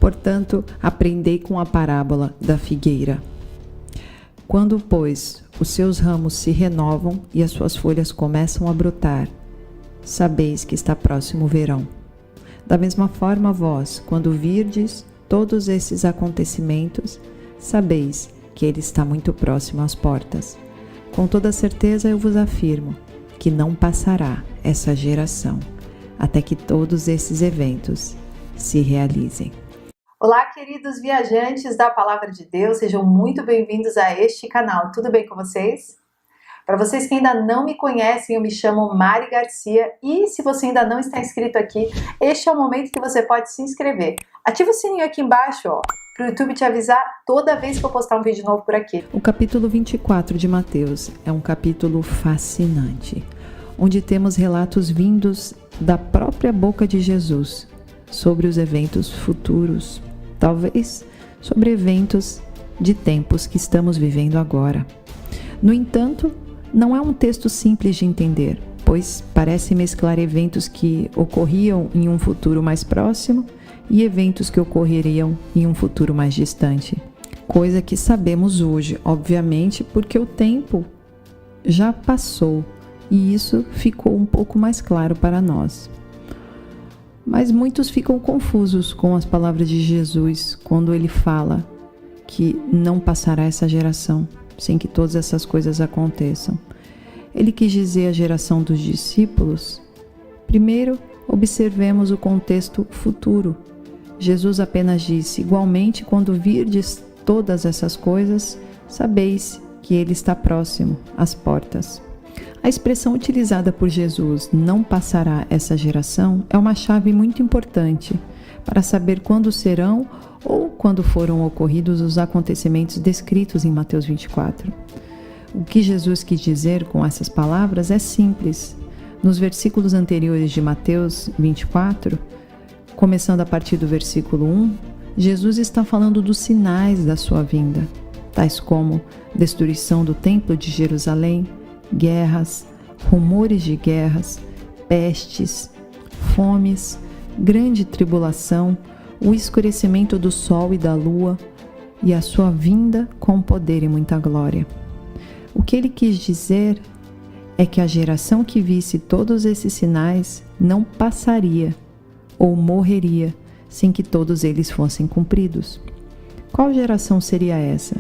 Portanto, aprendei com a parábola da figueira. Quando, pois, os seus ramos se renovam e as suas folhas começam a brotar, sabeis que está próximo o verão. Da mesma forma, vós, quando virdes todos esses acontecimentos, sabeis que ele está muito próximo às portas. Com toda certeza eu vos afirmo que não passará essa geração até que todos esses eventos se realizem. Olá, queridos viajantes da Palavra de Deus, sejam muito bem-vindos a este canal. Tudo bem com vocês? Para vocês que ainda não me conhecem, eu me chamo Mari Garcia e se você ainda não está inscrito aqui, este é o momento que você pode se inscrever. Ativa o sininho aqui embaixo, para o YouTube te avisar toda vez que eu postar um vídeo novo por aqui. O capítulo 24 de Mateus é um capítulo fascinante, onde temos relatos vindos da própria boca de Jesus sobre os eventos futuros, talvez sobre eventos de tempos que estamos vivendo agora. No entanto, não é um texto simples de entender, pois parece mesclar eventos que ocorriam em um futuro mais próximo e eventos que ocorreriam em um futuro mais distante. Coisa que sabemos hoje, obviamente, porque o tempo já passou e isso ficou um pouco mais claro para nós. Mas muitos ficam confusos com as palavras de Jesus quando ele fala que não passará essa geração sem que todas essas coisas aconteçam. Ele quis dizer a geração dos discípulos? Primeiro, observemos o contexto futuro. Jesus apenas disse: igualmente, quando virdes todas essas coisas, sabeis que ele está próximo às portas. A expressão utilizada por Jesus, não passará essa geração, é uma chave muito importante para saber quando serão ou quando foram ocorridos os acontecimentos descritos em Mateus 24. O que Jesus quis dizer com essas palavras é simples. Nos versículos anteriores de Mateus 24, começando a partir do versículo 1, Jesus está falando dos sinais da sua vinda, tais como destruição do templo de Jerusalém, guerras, rumores de guerras, pestes, fomes, grande tribulação, o escurecimento do sol e da lua e a sua vinda com poder e muita glória. O que ele quis dizer é que a geração que visse todos esses sinais não passaria ou morreria sem que todos eles fossem cumpridos. Qual geração seria essa?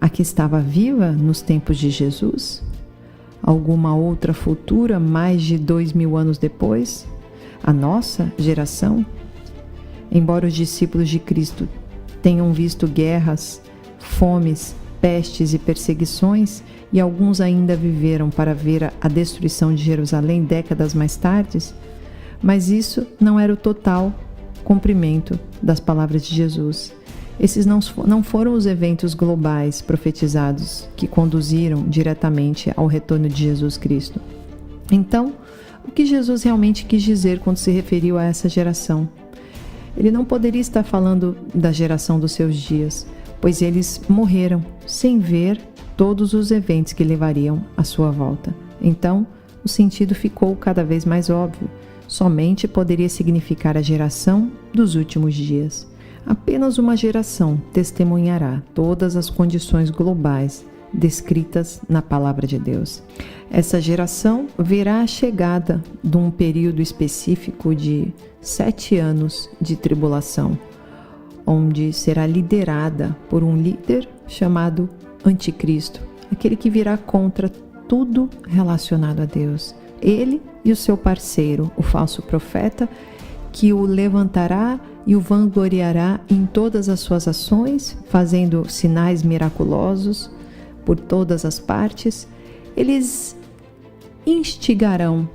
A que estava viva nos tempos de Jesus? Alguma outra futura mais de 2000 anos depois? A nossa geração? Embora os discípulos de Cristo tenham visto guerras, fomes, pestes e perseguições, e alguns ainda viveram para ver a destruição de Jerusalém décadas mais tarde, mas isso não era o total cumprimento das palavras de Jesus. Esses não foram os eventos globais profetizados que conduziram diretamente ao retorno de Jesus Cristo. Então, o que Jesus realmente quis dizer quando se referiu a essa geração? Ele não poderia estar falando da geração dos seus dias, pois eles morreram sem ver todos os eventos que levariam à sua volta. Então, o sentido ficou cada vez mais óbvio. Somente poderia significar a geração dos últimos dias. Apenas uma geração testemunhará todas as condições globais descritas na Palavra de Deus. Essa geração verá a chegada de um período específico de 7 anos de tribulação, onde será liderada por um líder chamado Anticristo, aquele que virá contra tudo relacionado a Deus. Ele e o seu parceiro, o falso profeta, que o levantará e o vangloriará em todas as suas ações, fazendo sinais miraculosos por todas as partes. Eles instigarão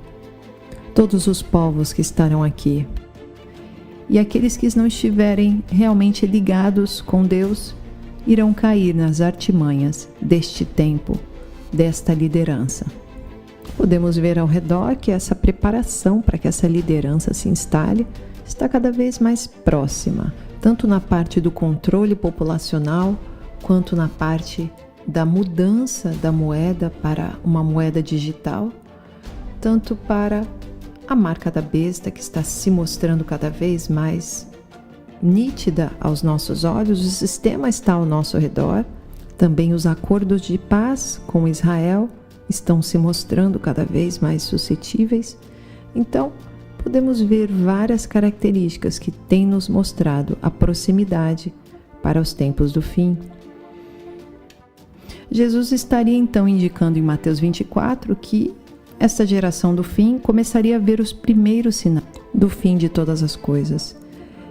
todos os povos que estarão aqui. E aqueles que não estiverem realmente ligados com Deus irão cair nas artimanhas deste tempo, desta liderança. Podemos ver ao redor que essa preparação para que essa liderança se instale está cada vez mais próxima, tanto na parte do controle populacional, quanto na parte da mudança da moeda para uma moeda digital, tanto para a marca da besta, que está se mostrando cada vez mais nítida aos nossos olhos, o sistema está ao nosso redor. Também os acordos de paz com Israel estão se mostrando cada vez mais suscetíveis. Então, podemos ver várias características que têm nos mostrado a proximidade para os tempos do fim. Jesus estaria então indicando em Mateus 24 que esta geração do fim começaria a ver os primeiros sinais do fim de todas as coisas.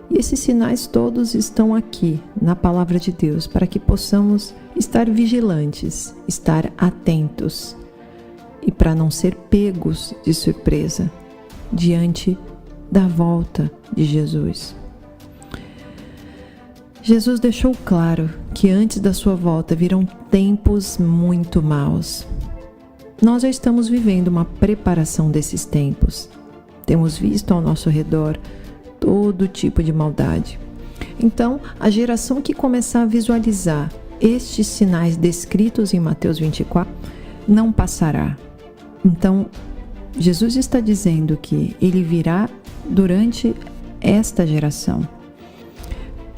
E esses sinais todos estão aqui na palavra de Deus para que possamos estar vigilantes, estar atentos e para não ser pegos de surpresa diante da volta de Jesus. Jesus deixou claro que antes da sua volta virão tempos muito maus. Nós já estamos vivendo uma preparação desses tempos. Temos visto ao nosso redor todo tipo de maldade. Então, a geração que começar a visualizar estes sinais descritos em Mateus 24 não passará. Então, Jesus está dizendo que ele virá durante esta geração.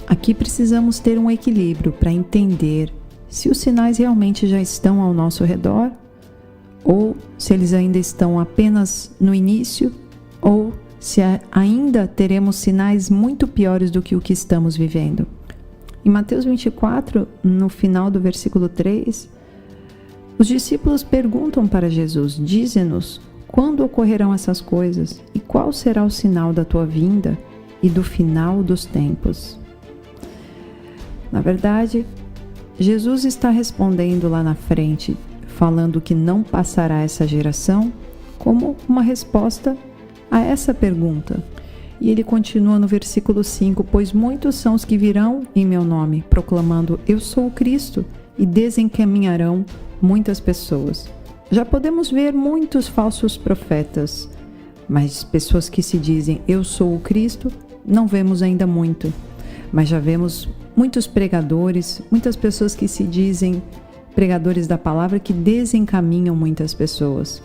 Aqui precisamos ter um equilíbrio para entender se os sinais realmente já estão ao nosso redor ou se eles ainda estão apenas no início, ou se ainda teremos sinais muito piores do que o que estamos vivendo. Em Mateus 24, no final do versículo 3, os discípulos perguntam para Jesus: dize-nos, quando ocorrerão essas coisas? E qual será o sinal da tua vinda e do final dos tempos? Na verdade, Jesus está respondendo lá na frente, falando que não passará essa geração, como uma resposta a essa pergunta. E ele continua no versículo 5, pois muitos são os que virão em meu nome, proclamando, eu sou o Cristo, e desencaminharão muitas pessoas. Já podemos ver muitos falsos profetas, mas pessoas que se dizem, eu sou o Cristo, não vemos ainda muito. Mas já vemos muitos pregadores, muitas pessoas que se dizem pregadores da palavra que desencaminham muitas pessoas.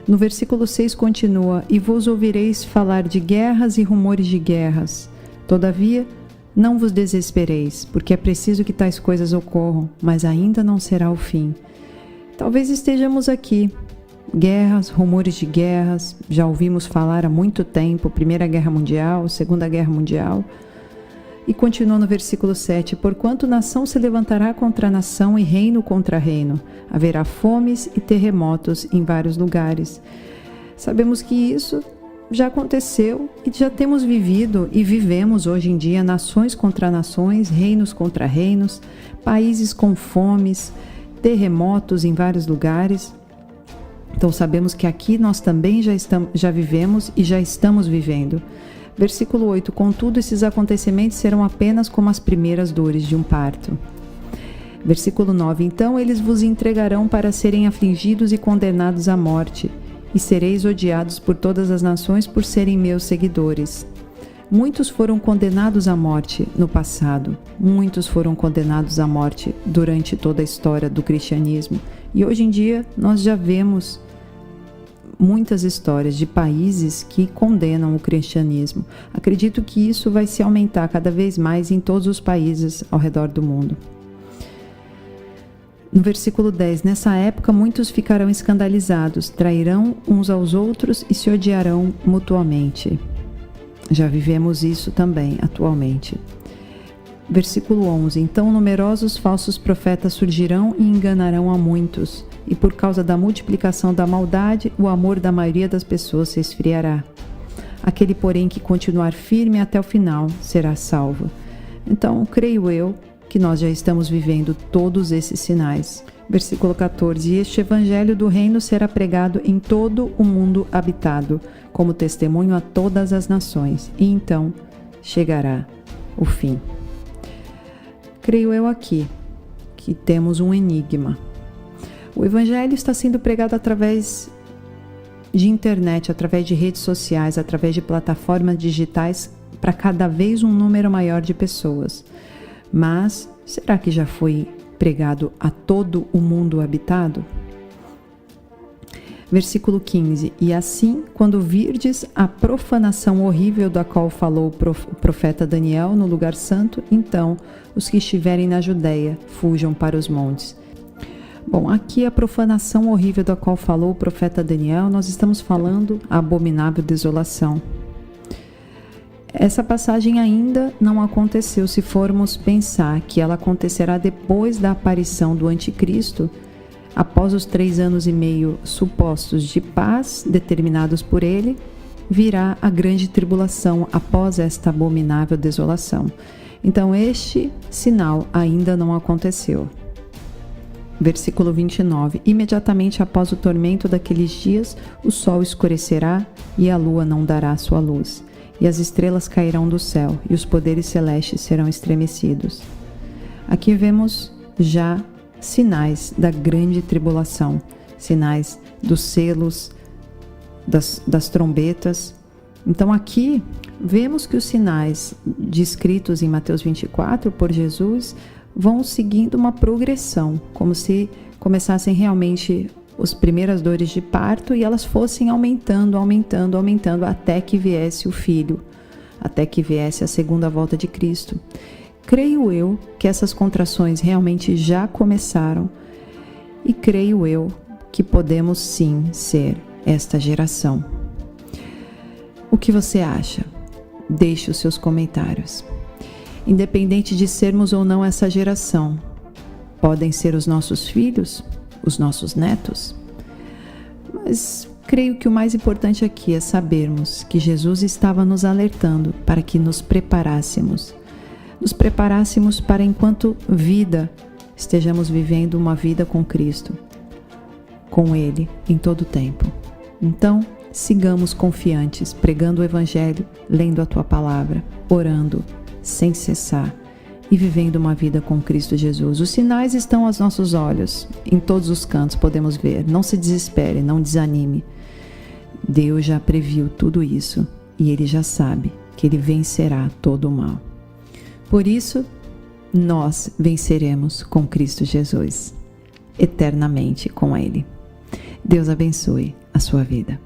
No versículo 6 continua, e vos ouvireis falar de guerras e rumores de guerras. Todavia, não vos desespereis, porque é preciso que tais coisas ocorram, mas ainda não será o fim. Talvez estejamos aqui. Guerras, rumores de guerras, já ouvimos falar há muito tempo, Primeira Guerra Mundial, Segunda Guerra Mundial. E continua no versículo 7, porquanto nação se levantará contra nação e reino contra reino. Haverá fomes e terremotos em vários lugares. Sabemos que isso já aconteceu e já temos vivido e vivemos hoje em dia nações contra nações, reinos contra reinos, países com fomes, terremotos em vários lugares. Então sabemos que aqui nós também já vivemos e já estamos vivendo. Versículo 8, contudo esses acontecimentos serão apenas como as primeiras dores de um parto. Versículo 9, então eles vos entregarão para serem afligidos e condenados à morte, e sereis odiados por todas as nações por serem meus seguidores. Muitos foram condenados à morte no passado, muitos foram condenados à morte durante toda a história do cristianismo, e hoje em dia nós já vemos muitas histórias de países que condenam o cristianismo. Acredito que isso vai se aumentar cada vez mais em todos os países ao redor do mundo. No versículo 10, nessa época muitos ficarão escandalizados, trairão uns aos outros e se odiarão mutuamente. Já vivemos isso também atualmente. Versículo 11, então numerosos falsos profetas surgirão e enganarão a muitos, e por causa da multiplicação da maldade, o amor da maioria das pessoas se esfriará. Aquele, porém, que continuar firme até o final será salvo. Então, creio eu que nós já estamos vivendo todos esses sinais. Versículo 14, e este evangelho do reino será pregado em todo o mundo habitado, como testemunho a todas as nações, e então chegará o fim. Creio eu aqui que temos um enigma. O evangelho está sendo pregado através de internet, através de redes sociais, através de plataformas digitais para cada vez um número maior de pessoas. Mas será que já foi pregado a todo o mundo habitado? Versículo 15: E assim, quando virdes a profanação horrível da qual falou o profeta Daniel no lugar santo, então os que estiverem na Judeia fujam para os montes. Bom, aqui a profanação horrível da qual falou o profeta Daniel, nós estamos falando a abominável desolação. Essa passagem ainda não aconteceu. Se formos pensar que ela acontecerá depois da aparição do anticristo, após os 3 anos e meio supostos de paz determinados por ele, virá a grande tribulação após esta abominável desolação. Então este sinal ainda não aconteceu. Versículo 29: Imediatamente após o tormento daqueles dias, o sol escurecerá e a lua não dará sua luz, e as estrelas cairão do céu, e os poderes celestes serão estremecidos. Aqui vemos já sinais da grande tribulação, sinais dos selos, das trombetas. Então aqui vemos que os sinais descritos em Mateus 24 por Jesus vão seguindo uma progressão, como se começassem realmente as primeiras dores de parto e elas fossem aumentando até que viesse o Filho, até que viesse a segunda volta de Cristo. Creio eu que essas contrações realmente já começaram e creio eu que podemos sim ser esta geração. O que você acha? Deixe os seus comentários. Independente de sermos ou não essa geração, podem ser os nossos filhos, os nossos netos, mas creio que o mais importante aqui é sabermos que Jesus estava nos alertando para que nos preparássemos para, enquanto vida, estejamos vivendo uma vida com Cristo, com Ele em todo o tempo. Então, sigamos confiantes, pregando o Evangelho, lendo a Tua Palavra, orando sem cessar e vivendo uma vida com Cristo Jesus. Os sinais estão aos nossos olhos, em todos os cantos podemos ver. Não se desespere, não desanime. Deus já previu tudo isso e Ele já sabe que Ele vencerá todo o mal. Por isso, nós venceremos com Cristo Jesus, eternamente com Ele. Deus abençoe a sua vida.